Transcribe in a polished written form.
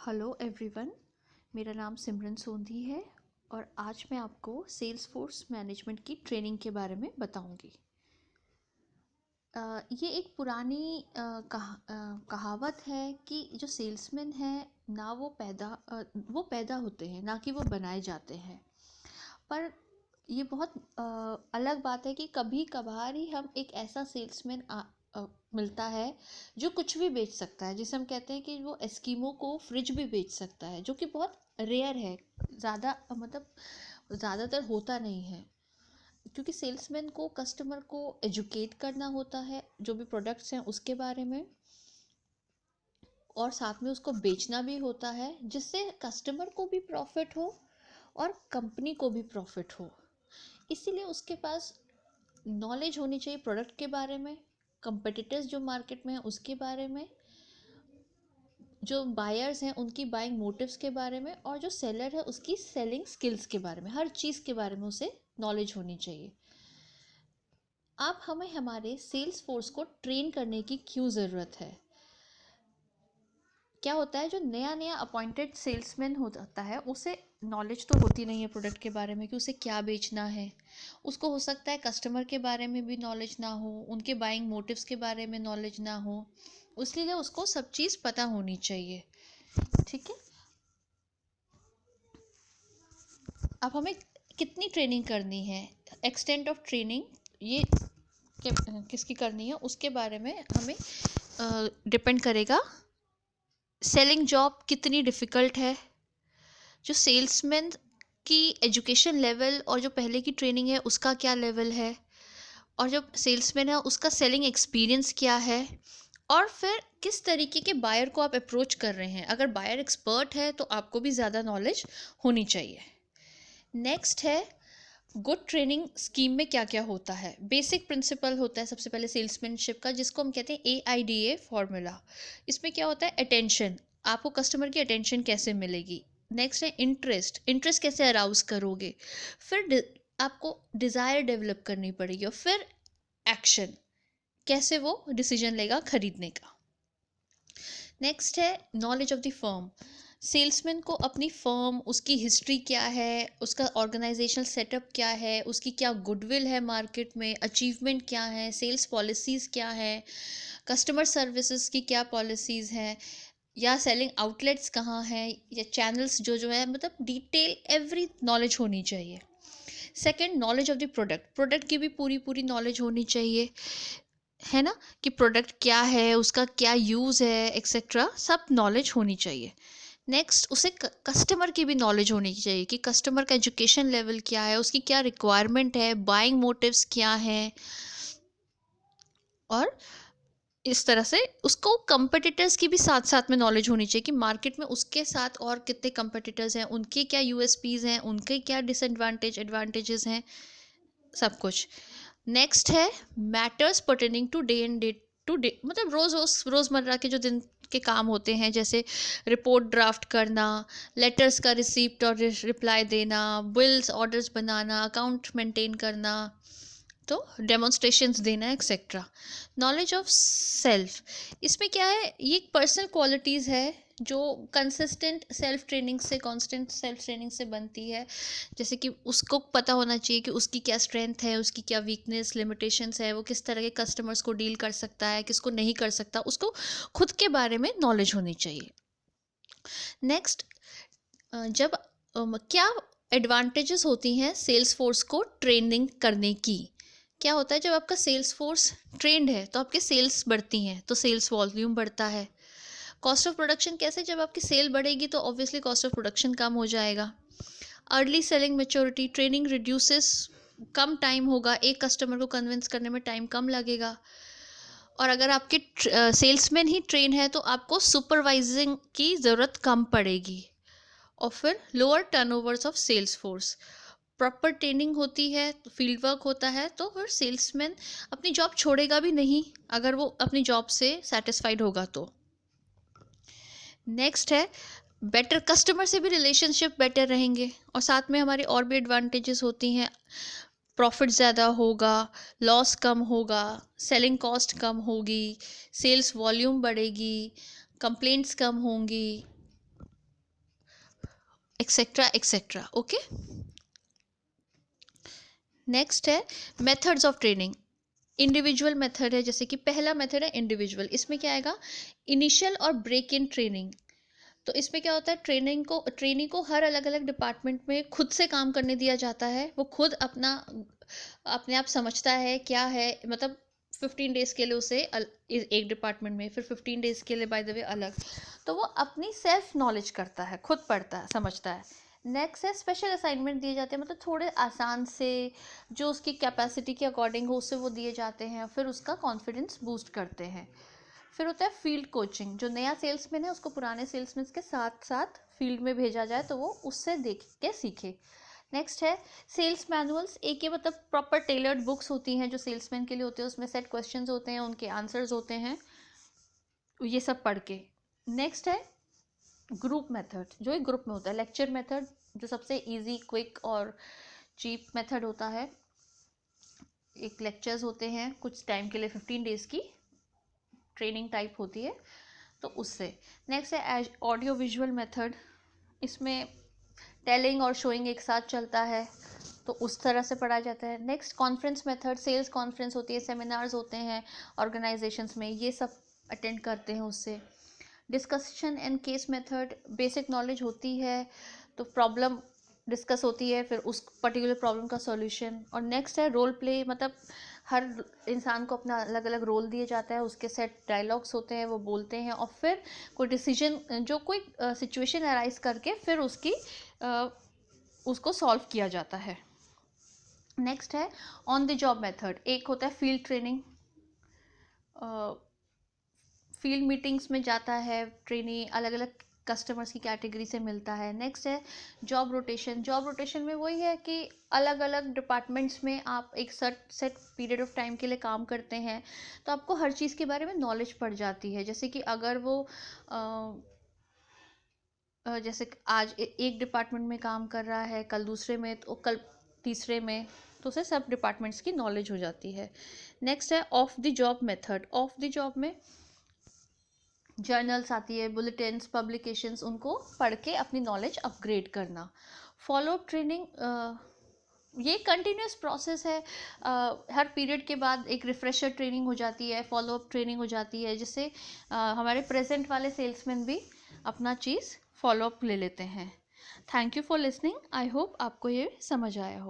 Hello everyone, मेरा नाम सिमरन सोंधी है और आज मैं आपको सेल्स फोर्स मैनेजमेंट की ट्रेनिंग के बारे में बताऊंगी। ये एक पुरानी कहावत है कि जो सेल्समैन है ना वो पैदा होते हैं, ना कि वो बनाए जाते हैं। पर ये बहुत अलग बात है कि कभी कभार ही हम एक ऐसा सेल्समैन मिलता है जो कुछ भी बेच सकता है, जिसे हम कहते हैं कि वो एस्कीमो को फ्रिज भी बेच सकता है, जो कि बहुत रेयर है। ज़्यादातर होता नहीं है, क्योंकि सेल्समैन को कस्टमर को एजुकेट करना होता है जो भी प्रोडक्ट्स हैं उसके बारे में, और साथ में उसको बेचना भी होता है जिससे कस्टमर को भी प्रॉफिट हो और कंपनी को भी प्रॉफिट हो। इसीलिए उसके पास नॉलेज होनी चाहिए प्रोडक्ट के बारे में, कंपटीटर्स जो मार्केट में है उसके बारे में, जो बायर्स हैं उनकी बाइंग मोटिव्स के बारे में, और जो सेलर है उसकी सेलिंग स्किल्स के बारे में, हर चीज़ के बारे में उसे नॉलेज होनी चाहिए। अब हमें हमारे सेल्स फोर्स को ट्रेन करने की क्यों ज़रूरत है? क्या होता है, जो नया नया अपॉइंटेड सेल्समैन होता है उसे नॉलेज तो होती नहीं है प्रोडक्ट के बारे में कि उसे क्या बेचना है। उसको हो सकता है कस्टमर के बारे में भी नॉलेज ना हो, उनके बाइंग मोटिव्स के बारे में नॉलेज ना हो, इसलिए उसको सब चीज़ पता होनी चाहिए। ठीक है। अब हमें कितनी ट्रेनिंग करनी है, एक्सटेंट ऑफ ट्रेनिंग, ये किसकी करनी है उसके बारे में हमें डिपेंड करेगा। सेलिंग जॉब कितनी डिफ़िकल्ट है, जो सेल्समैन की एजुकेशन लेवल और जो पहले की ट्रेनिंग है उसका क्या लेवल है, और जो सेल्समैन है उसका सेलिंग एक्सपीरियंस क्या है, और फिर किस तरीके के बायर को आप अप्रोच कर रहे हैं। अगर बायर एक्सपर्ट है तो आपको भी ज़्यादा नॉलेज होनी चाहिए। नेक्स्ट है, गुड ट्रेनिंग स्कीम में क्या क्या होता है। बेसिक प्रिंसिपल होता है सबसे पहले सेल्समैनशिप का, जिसको हम कहते हैं AIDA फॉर्मूला। इसमें क्या होता है, अटेंशन, आपको कस्टमर की अटेंशन कैसे मिलेगी। नेक्स्ट है इंटरेस्ट, इंटरेस्ट कैसे अराउज करोगे। फिर आपको डिज़ायर डेवलप करनी पड़ेगी, और फिर एक्शन, कैसे वो डिसीजन लेगा खरीदने का। नेक्स्ट है knowledge of the firm. Salesman को अपनी फर्म, उसकी हिस्ट्री क्या है, उसका ऑर्गेनाइजेशनल सेटअप क्या है, उसकी क्या गुडविल है मार्केट में, अचीवमेंट क्या है, सेल्स पॉलिसीज़ क्या है, कस्टमर सर्विसेज की क्या पॉलिसीज़ हैं, या सेलिंग आउटलेट्स कहाँ हैं, या चैनल्स जो है, मतलब डिटेल एवरी नॉलेज होनी चाहिए। Second, knowledge of the product, product की भी पूरी पूरी नॉलेज होनी चाहिए, है ना, कि प्रोडक्ट क्या है, उसका क्या यूज़ है, एक्सेट्रा सब नॉलेज होनी चाहिए। नेक्स्ट, उसे कस्टमर की भी नॉलेज होनी चाहिए कि कस्टमर का एजुकेशन लेवल क्या है, उसकी क्या रिक्वायरमेंट है, बाइंग मोटिव्स क्या हैं, और इस तरह से उसको कंपटीटर्स की भी साथ साथ में नॉलेज होनी चाहिए कि मार्केट में उसके साथ और कितने कंपटीटर्स हैं, उनके क्या USPs हैं, उनके क्या एडवांटेजेस हैं, सब कुछ। नेक्स्ट है matters pertaining to day and day to day, मतलब रोज़मर्रा के जो दिन के काम होते हैं, जैसे रिपोर्ट ड्राफ्ट करना, लेटर्स का रिसीप्ट और रिप्लाई देना, बिल्स ऑर्डर्स बनाना, अकाउंट मेंटेन करना, तो डेमोन्स्ट्रेशंस देना, एक्सेट्रा। नॉलेज ऑफ सेल्फ, इसमें क्या है, ये एक पर्सनल क्वालिटीज़ है जो कंसिस्टेंट सेल्फ ट्रेनिंग से, कांस्टेंट सेल्फ ट्रेनिंग से बनती है। जैसे कि उसको पता होना चाहिए कि उसकी क्या स्ट्रेंथ है, उसकी क्या वीकनेस लिमिटेशंस है, वो किस तरह के कस्टमर्स को डील कर सकता है, किसको नहीं कर सकता, उसको खुद के बारे में नॉलेज होनी चाहिए। नेक्स्ट, जब क्या एडवांटेजेस होती हैं सेल्स फोर्स को ट्रेनिंग करने की। क्या होता है, जब आपका सेल्स फोर्स ट्रेंड है तो आपके सेल्स बढ़ती हैं, तो सेल्स वॉल्यूम बढ़ता है। कॉस्ट ऑफ प्रोडक्शन कैसे, जब आपकी सेल बढ़ेगी तो ऑब्वियसली कॉस्ट ऑफ प्रोडक्शन कम हो जाएगा। Early selling maturity, training reduces, कम टाइम होगा, एक कस्टमर को कन्विंस करने में टाइम कम लगेगा। और अगर आपके सेल्समैन ही ट्रेन है तो आपको सुपरवाइजिंग की ज़रूरत कम पड़ेगी। और फिर lower turnovers of sales force, proper training होती है, फील्ड वर्क होता है, तो फिर सेल्समैन अपनी जॉब छोड़ेगा भी नहीं अगर वो अपनी जॉब से सेटिस्फाइड होगा तो। नेक्स्ट है, बेटर कस्टमर से भी रिलेशनशिप बेटर रहेंगे, और साथ में हमारे और भी एडवांटेजेस होती हैं। प्रॉफिट ज़्यादा होगा, लॉस कम होगा, सेलिंग कॉस्ट कम होगी, सेल्स वॉल्यूम बढ़ेगी, कंप्लेंट्स कम होंगी, एक्सेट्रा एक्सेट्रा। ओके, नेक्स्ट है methods of training. Individual method है, जैसे कि पहला मेथड है इंडिविजुअल। इसमें क्या आएगा, इनिशियल और ब्रेक इन ट्रेनिंग। तो इसमें क्या होता है, ट्रेनिंग को हर अलग अलग डिपार्टमेंट में खुद से काम करने दिया जाता है। वो खुद अपने आप समझता है क्या है, मतलब 15 डेज के लिए उसे एक डिपार्टमेंट में, फिर 15 डेज के लिए बाय द वे अलग। तो वो अपनी सेल्फ नॉलेज करता है, खुद पढ़ता है, समझता है। नेक्स्ट है स्पेशल असाइनमेंट दिए जाते हैं, मतलब थोड़े आसान से, जो उसकी कैपेसिटी के अकॉर्डिंग हो उससे वो दिए जाते हैं, फिर उसका कॉन्फिडेंस बूस्ट करते हैं। फिर होता है फील्ड कोचिंग। जो नया सेल्समैन है उसको पुराने सेल्समैन के साथ साथ फील्ड में भेजा जाए तो वो उससे देख के सीखे। नेक्स्ट है सेल्स मैनुअल्स। एक ये मतलब प्रॉपर टेलर्ड बुक्स होती हैं जो सेल्समैन के लिए होते हैं, उसमें सेट क्वेश्चंस होते हैं, उनके आंसर्स होते हैं, ये सब पढ़ के। नेक्स्ट है ग्रुप मेथड, जो एक ग्रुप में होता है। लेक्चर मेथड जो सबसे इजी, क्विक और चीप मेथड होता है। एक लेक्चर्स होते हैं कुछ टाइम के लिए, 15 डेज की ट्रेनिंग टाइप होती है, तो उससे। नेक्स्ट है ऑडियो विजुअल मेथड। इसमें टेलिंग और शोइंग एक साथ चलता है, तो उस तरह से पढ़ा जाता है। Next conference method. Sales conference होती है, सेमिनार्स होते हैं ऑर्गेनाइजेशंस में, ये सब अटेंड करते हैं उससे। Discussion and case method. Basic knowledge होती है तो प्रॉब्लम डिस्कस होती है, फिर उस पर्टिकुलर प्रॉब्लम का सॉल्यूशन। और नेक्स्ट है रोल प्ले, मतलब हर इंसान को अपना अलग अलग रोल दिए जाता है, उसके सेट डायलॉग्स होते हैं, वो बोलते हैं, और फिर कोई डिसीजन, जो कोई सिचुएशन अराइज करके फिर उसको सॉल्व किया जाता है। नेक्स्ट है ऑन द जॉब मेथड। एक होता है फील्ड ट्रेनिंग। फील्ड मीटिंग्स में जाता है ट्रेनी, अलग अलग कस्टमर्स की कैटेगरी से मिलता है। नेक्स्ट है जॉब रोटेशन। जॉब रोटेशन में वही है कि अलग अलग डिपार्टमेंट्स में आप एक सेट पीरियड ऑफ टाइम के लिए काम करते हैं, तो आपको हर चीज़ के बारे में नॉलेज पड़ जाती है। जैसे कि अगर वो जैसे आज एक डिपार्टमेंट में काम कर रहा है, कल दूसरे में, तो कल तीसरे में, तो उसे सब डिपार्टमेंट्स की नॉलेज हो जाती है। नेक्स्ट है of the job method. Of the job में जर्नल्स आती है, बुलेटिन्स, पब्लिकेशंस, उनको पढ़ के अपनी नॉलेज अपग्रेड करना। फॉलो अप ट्रेनिंग ये कंटिन्यूस प्रोसेस है। हर पीरियड के बाद एक रिफ्रेशर ट्रेनिंग हो जाती है, फॉलो अप ट्रेनिंग हो जाती है, जिससे हमारे प्रेजेंट वाले सेल्समैन भी अपना चीज़ फॉलो अप ले लेते हैं। Thank you for listening. I hope आपको ये समझ आया हो।